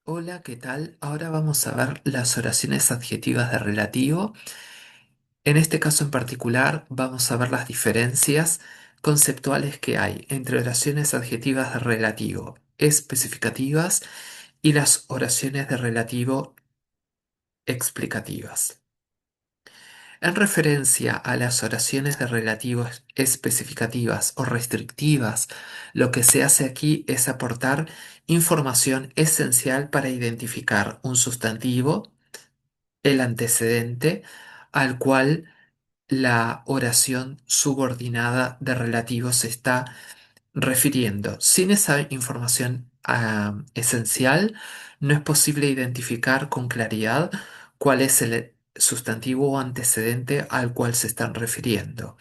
Hola, ¿qué tal? Ahora vamos a ver las oraciones adjetivas de relativo. En este caso en particular vamos a ver las diferencias conceptuales que hay entre oraciones adjetivas de relativo especificativas y las oraciones de relativo explicativas. En referencia a las oraciones de relativo especificativas o restrictivas, lo que se hace aquí es aportar información esencial para identificar un sustantivo, el antecedente al cual la oración subordinada de relativo se está refiriendo. Sin esa información esencial, no es posible identificar con claridad cuál es el sustantivo o antecedente al cual se están refiriendo.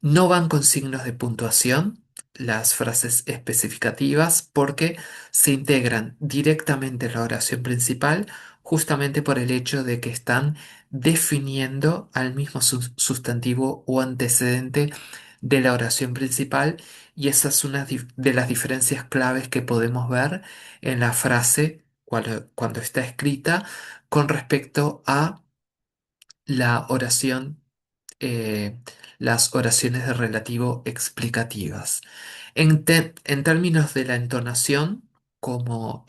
No van con signos de puntuación las frases especificativas porque se integran directamente en la oración principal justamente por el hecho de que están definiendo al mismo sustantivo o antecedente de la oración principal, y esa es una de las diferencias claves que podemos ver en la frase cuando está escrita con respecto a la oración, eh, las oraciones de relativo explicativas. En términos de la entonación, como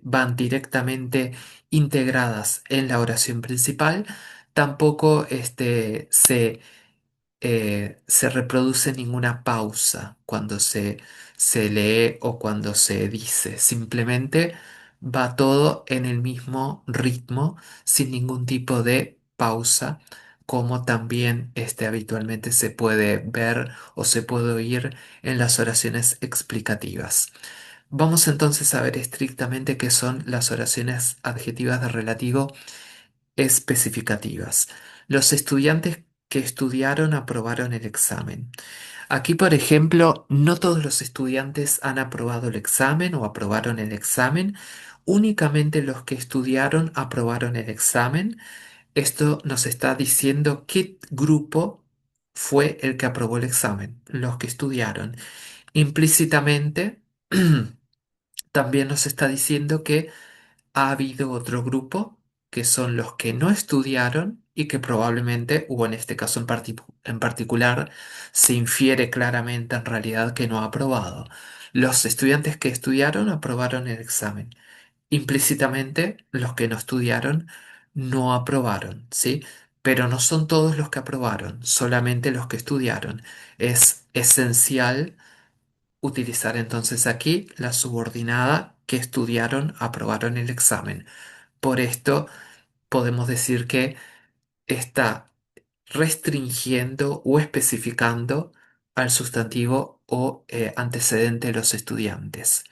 van directamente integradas en la oración principal, tampoco se reproduce ninguna pausa cuando se lee o cuando se dice. Simplemente va todo en el mismo ritmo, sin ningún tipo de pausa, como también habitualmente se puede ver o se puede oír en las oraciones explicativas. Vamos entonces a ver estrictamente qué son las oraciones adjetivas de relativo especificativas. Los estudiantes que estudiaron aprobaron el examen. Aquí, por ejemplo, no todos los estudiantes han aprobado el examen o aprobaron el examen. Únicamente los que estudiaron aprobaron el examen. Esto nos está diciendo qué grupo fue el que aprobó el examen, los que estudiaron. Implícitamente, también nos está diciendo que ha habido otro grupo que son los que no estudiaron y que probablemente, o en este caso en particular, se infiere claramente en realidad que no ha aprobado. Los estudiantes que estudiaron aprobaron el examen. Implícitamente, los que no estudiaron no aprobaron, ¿sí? Pero no son todos los que aprobaron, solamente los que estudiaron. Es esencial utilizar entonces aquí la subordinada que estudiaron, aprobaron el examen. Por esto podemos decir que está restringiendo o especificando al sustantivo o antecedente de los estudiantes.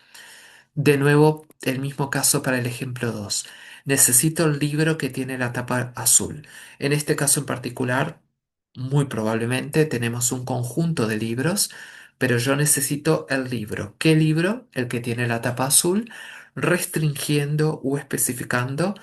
De nuevo, el mismo caso para el ejemplo 2. Necesito el libro que tiene la tapa azul. En este caso en particular, muy probablemente tenemos un conjunto de libros, pero yo necesito el libro. ¿Qué libro? El que tiene la tapa azul, restringiendo o especificando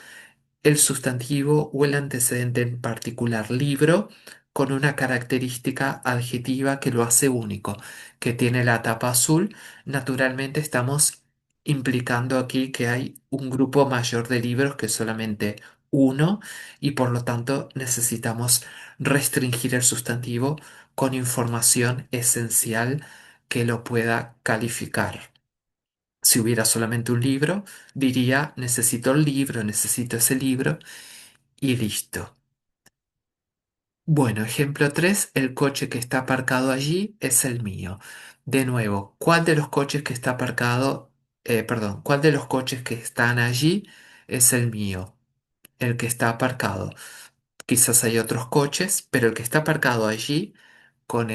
el sustantivo o el antecedente en particular libro con una característica adjetiva que lo hace único, que tiene la tapa azul. Naturalmente estamos implicando aquí que hay un grupo mayor de libros que solamente uno, y por lo tanto necesitamos restringir el sustantivo con información esencial que lo pueda calificar. Si hubiera solamente un libro, diría necesito el libro, necesito ese libro y listo. Bueno, ejemplo 3: el coche que está aparcado allí es el mío. De nuevo, ¿cuál de los coches que está aparcado, perdón, cuál de los coches que están allí es el mío? El que está aparcado. Quizás hay otros coches, pero el que está aparcado allí con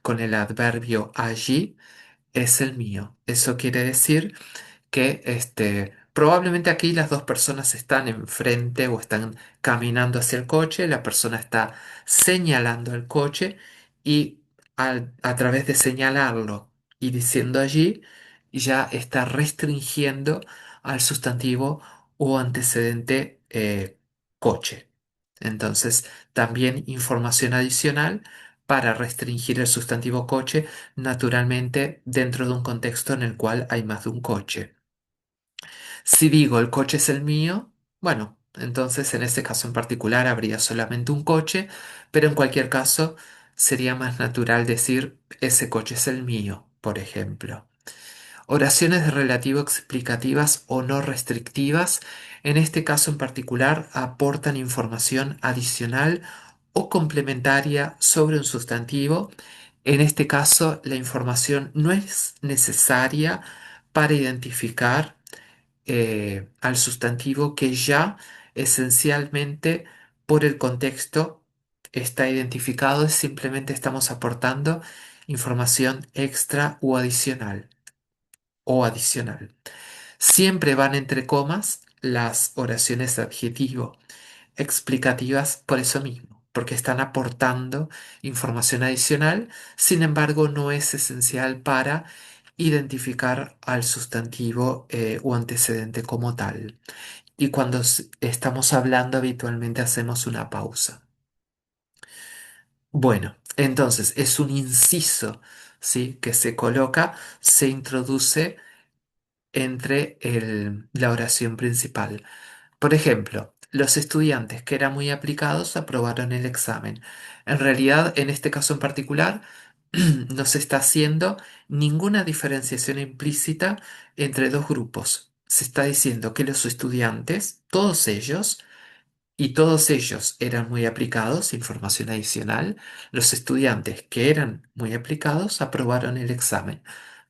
con el adverbio allí es el mío. Eso quiere decir que probablemente aquí las dos personas están enfrente o están caminando hacia el coche, la persona está señalando el coche y a través de señalarlo y diciendo allí, ya está restringiendo al sustantivo o antecedente coche. Entonces, también información adicional para restringir el sustantivo coche, naturalmente dentro de un contexto en el cual hay más de un coche. Si digo el coche es el mío, bueno, entonces en ese caso en particular habría solamente un coche, pero en cualquier caso sería más natural decir ese coche es el mío, por ejemplo. Oraciones de relativo explicativas o no restrictivas, en este caso en particular, aportan información adicional o complementaria sobre un sustantivo. En este caso, la información no es necesaria para identificar al sustantivo que ya esencialmente por el contexto está identificado, simplemente estamos aportando información extra o adicional. Siempre van entre comas las oraciones de adjetivo explicativas por eso mismo, porque están aportando información adicional, sin embargo no es esencial para identificar al sustantivo o antecedente como tal. Y cuando estamos hablando habitualmente hacemos una pausa. Bueno, entonces es un inciso, ¿sí? Que se coloca, se introduce entre la oración principal. Por ejemplo, los estudiantes que eran muy aplicados aprobaron el examen. En realidad, en este caso en particular, no se está haciendo ninguna diferenciación implícita entre dos grupos. Se está diciendo que los estudiantes, todos ellos eran muy aplicados, información adicional, los estudiantes que eran muy aplicados aprobaron el examen.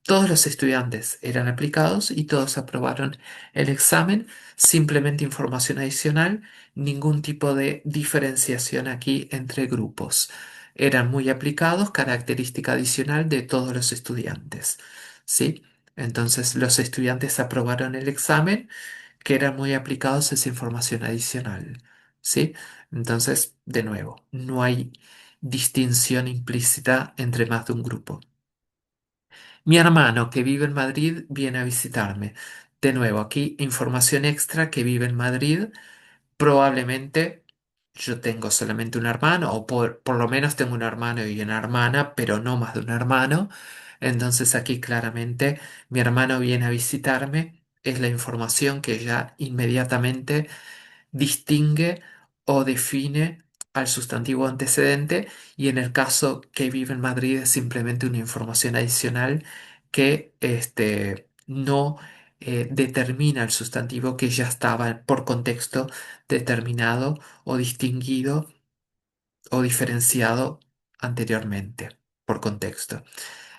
Todos los estudiantes eran aplicados y todos aprobaron el examen, simplemente información adicional, ningún tipo de diferenciación aquí entre grupos. Eran muy aplicados, característica adicional de todos los estudiantes. ¿Sí? Entonces los estudiantes aprobaron el examen, que eran muy aplicados esa información adicional. ¿Sí? Entonces, de nuevo, no hay distinción implícita entre más de un grupo. Mi hermano que vive en Madrid viene a visitarme. De nuevo, aquí información extra que vive en Madrid. Probablemente yo tengo solamente un hermano, o por lo menos tengo un hermano y una hermana, pero no más de un hermano. Entonces aquí claramente mi hermano viene a visitarme. Es la información que ya inmediatamente distingue o define al sustantivo antecedente, y en el caso que vive en Madrid es simplemente una información adicional que no determina el sustantivo que ya estaba por contexto determinado o distinguido o diferenciado anteriormente por contexto.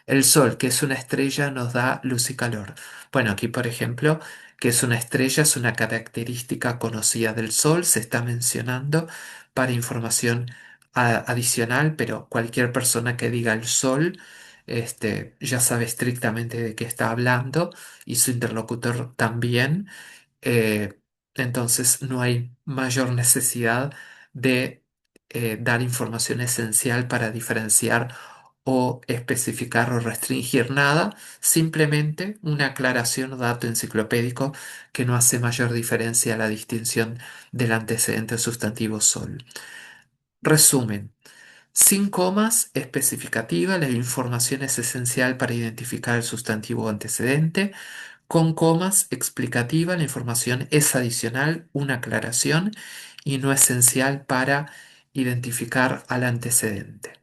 El Sol, que es una estrella, nos da luz y calor. Bueno, aquí por ejemplo, que es una estrella, es una característica conocida del Sol, se está mencionando para información adicional, pero cualquier persona que diga el Sol, ya sabe estrictamente de qué está hablando y su interlocutor también. eh, entonces no hay mayor necesidad de dar información esencial para diferenciar o especificar o restringir nada, simplemente una aclaración o dato enciclopédico que no hace mayor diferencia a la distinción del antecedente sustantivo sol. Resumen. Sin comas, especificativa, la información es esencial para identificar el sustantivo antecedente. Con comas, explicativa, la información es adicional, una aclaración y no esencial para identificar al antecedente.